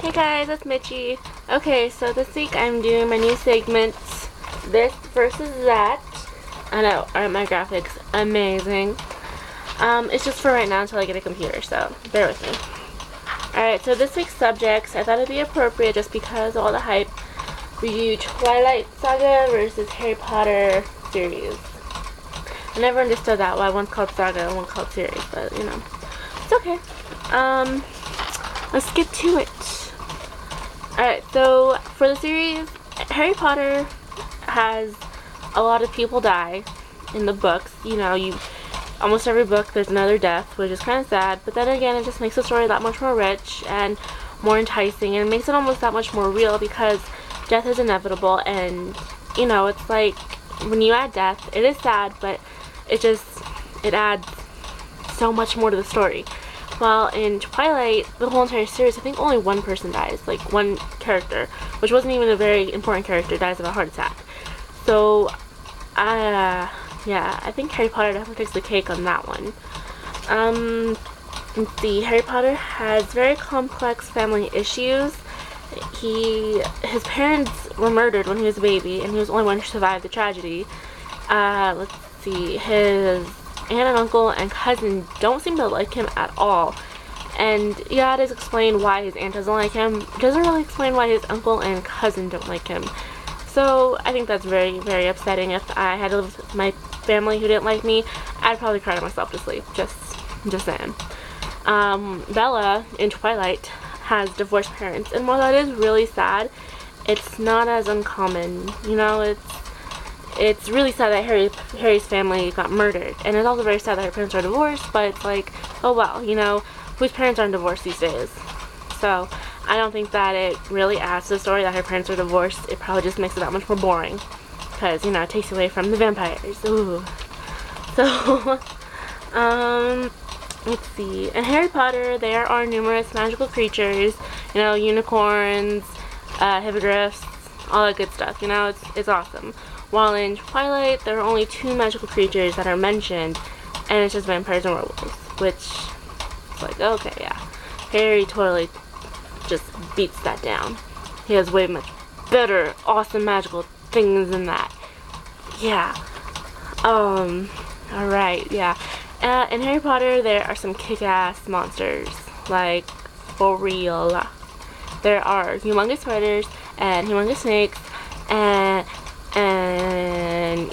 Hey guys, it's Mitchie. Okay, so this week I'm doing my new segment, this versus that. I know, aren't my graphics amazing? It's just for right now until I get a computer, so bear with me. Alright, so this week's subjects, I thought it'd be appropriate just because of all the hype. We do Twilight Saga versus Harry Potter series. I never understood that, why one's called Saga and one's called series, but you know, it's okay. Let's get to it. Alright, so for the series, Harry Potter has a lot of people die in the books. You know, almost every book there's another death, which is kind of sad, but then again it just makes the story that much more rich and more enticing, and it makes it almost that much more real because death is inevitable. And you know, it's like when you add death, it is sad, but it adds so much more to the story. While in Twilight, the whole entire series, I think only one person dies, like one character, which wasn't even a very important character, dies of a heart attack. So, yeah, I think Harry Potter definitely takes the cake on that one. Let's see, Harry Potter has very complex family issues. His parents were murdered when he was a baby, and he was the only one to survive the tragedy. Let's see, his aunt and uncle and cousin don't seem to like him at all. And yeah, it is explained why his aunt doesn't like him. It doesn't really explain why his uncle and cousin don't like him. So I think that's very, very upsetting. If I had to live with my family who didn't like me, I'd probably cry myself to sleep. Just saying. Bella in Twilight has divorced parents, and while that is really sad, it's not as uncommon. You know, it's really sad that Harry's family got murdered, and it's also very sad that her parents are divorced, but it's like, oh well, you know, whose parents aren't divorced these days? So I don't think that it really adds to the story that her parents are divorced. It probably just makes it that much more boring, because, you know, it takes away from the vampires. Ooh. So, let's see. In Harry Potter, there are numerous magical creatures, you know, unicorns, hippogriffs, all that good stuff, you know, it's awesome. While in Twilight, there are only 2 magical creatures that are mentioned, and it's just vampires and werewolves, which is like, okay, yeah. Harry totally just beats that down. He has way much better, awesome magical things than that. Yeah. Alright, yeah. In Harry Potter, there are some kick-ass monsters, like, for real. There are humongous spiders, and humongous snakes, and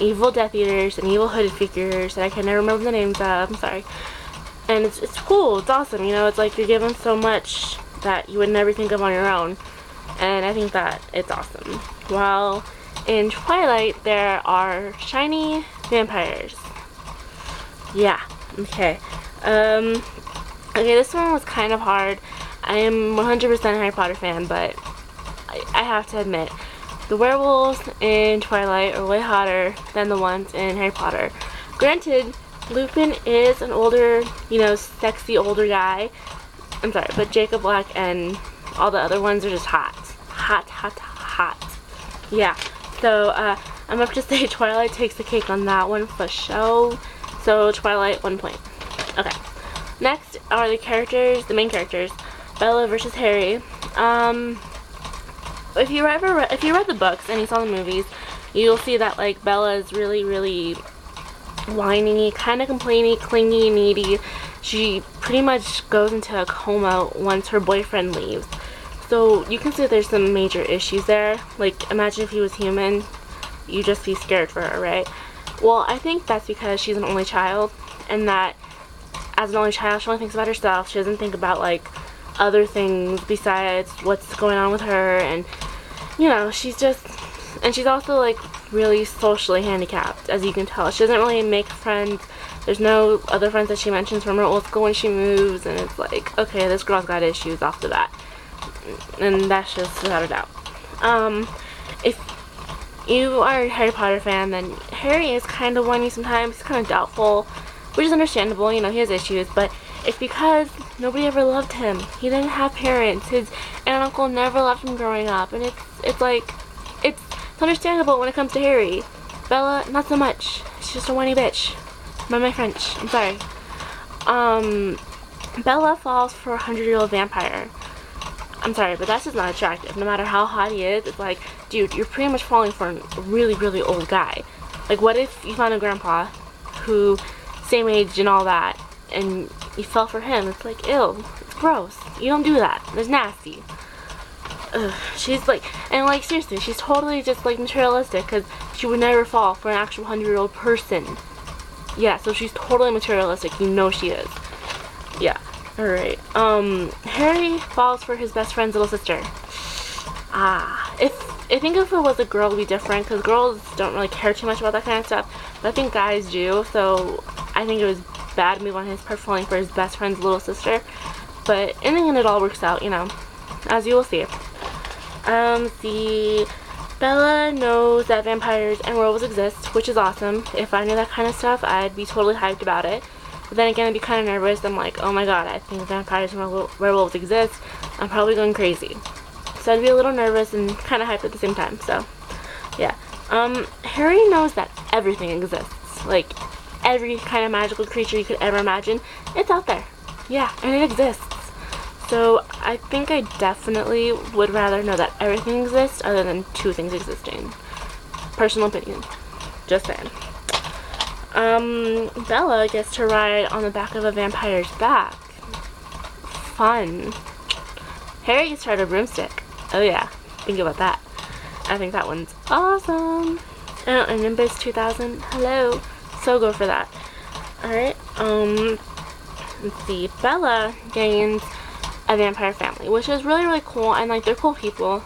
evil Death Eaters, and evil hooded figures that I can never remember the names of, I'm sorry. And it's cool, it's awesome, you know, it's like you're given so much that you would never think of on your own, and I think that it's awesome. While in Twilight, there are shiny vampires. Yeah, okay. Okay, this one was kind of hard. I am 100% a Harry Potter fan, but I have to admit, the werewolves in Twilight are way hotter than the ones in Harry Potter. Granted, Lupin is an older, you know, sexy older guy. I'm sorry, but Jacob Black and all the other ones are just hot. Hot, hot, hot. Yeah, so I'm gonna have to say Twilight takes the cake on that one for sure. So Twilight, 1 point. Okay. Next are the main characters, Bella versus Harry. If you read the books and you saw the movies, you'll see that like Bella is really, really whiny, kind of complainy, clingy, needy. She pretty much goes into a coma once her boyfriend leaves. So you can see there's some major issues there. Like, imagine if he was human, you'd just be scared for her, right? Well, I think that's because she's an only child, and that as an only child, she only thinks about herself. She doesn't think about like other things besides what's going on with her, and you know, she's also like really socially handicapped, as you can tell. She doesn't really make friends. There's no other friends that she mentions from her old school when she moves, and it's like, okay, this girl's got issues off the bat, and that's just without a doubt. If you are a Harry Potter fan, then Harry is kind of whiny sometimes. He's kind of doubtful, which is understandable, you know, he has issues, but it's because nobody ever loved him. He didn't have parents. His aunt and uncle never loved him growing up, and it's like, it's understandable when it comes to Harry. Bella, not so much. She's just a whiny bitch. Mind my French. I'm sorry. Bella falls for a 100-year-old vampire. I'm sorry, but that's just not attractive. No matter how hot he is, it's like, dude, you're pretty much falling for a really, really old guy. Like, what if you found a grandpa who, same age and all that, and you fell for him? It's like, ew, it's gross. You don't do that. It's nasty. Ugh, she's like, and like, seriously, she's totally just like materialistic, because she would never fall for an actual 100-year-old person. Yeah, so she's totally materialistic. You know she is. Yeah. Alright. Harry falls for his best friend's little sister. I think if it was a girl, it would be different, because girls don't really care too much about that kind of stuff, but I think guys do, so I think it was bad move on his part falling for his best friend's little sister, but in the end it all works out, you know, as you will see. Bella knows that vampires and werewolves exist, which is awesome. If I knew that kind of stuff, I'd be totally hyped about it. But then again, I'd be kind of nervous. I'm like, oh my god, I think vampires and werewolves exist. I'm probably going crazy. So I'd be a little nervous and kind of hyped at the same time. So, yeah. Harry knows that everything exists. Like, every kind of magical creature you could ever imagine, it's out there. Yeah, and it exists. So I think I definitely would rather know that everything exists other than two things existing. Personal opinion. Just saying. Bella gets to ride on the back of a vampire's back. Fun. Harry gets to ride a broomstick. Oh yeah, think about that. I think that one's awesome. Oh, and Nimbus 2000. Hello. So go for that. Alright, let's see. Bella gains a vampire family, which is really, really cool, and like, they're cool people.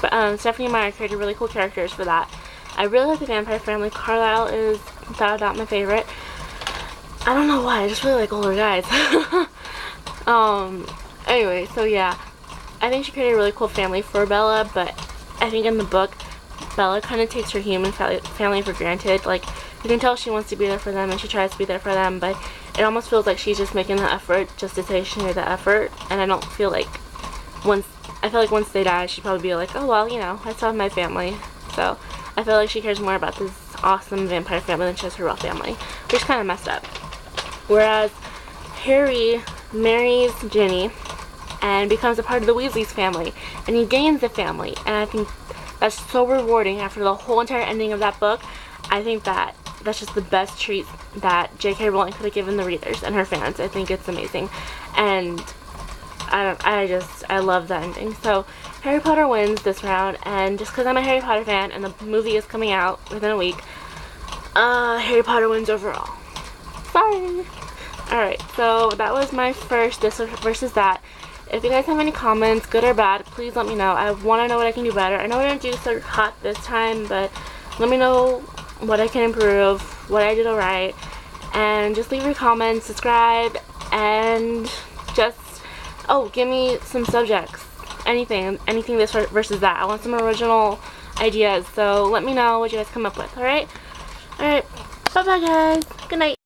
But, Stephanie and Meyer created really cool characters for that. I really like the vampire family. Carlisle is without a doubt my favorite. I don't know why, I just really like older guys. Anyway, so yeah, I think she created a really cool family for Bella, but I think in the book, Bella kind of takes her human family for granted. Like, you can tell she wants to be there for them, and she tries to be there for them, but it almost feels like she's just making the effort just to say she made the effort, and I don't feel like once they die, she'd probably be like, oh well, you know, I still have my family. So I feel like she cares more about this awesome vampire family than just her real family, which is kind of messed up. Whereas Harry marries Ginny and becomes a part of the Weasley's family, and he gains the family, and I think that's so rewarding after the whole entire ending of that book. I think that's just the best treat that J.K. Rowling could have given the readers and her fans. I think it's amazing, and I love the ending. So Harry Potter wins this round, and just because I'm a Harry Potter fan and the movie is coming out within a week, Harry Potter wins overall. Sorry. Alright, so that was my first this versus that. If you guys have any comments, good or bad, please let me know. I want to know what I can do better. I know I didn't do so hot this time, but let me know what I can improve, what I did alright, and just leave your comments, subscribe, and just, oh, give me some subjects, anything this versus that. I want some original ideas, so let me know what you guys come up with, alright? Alright, bye bye guys, good night.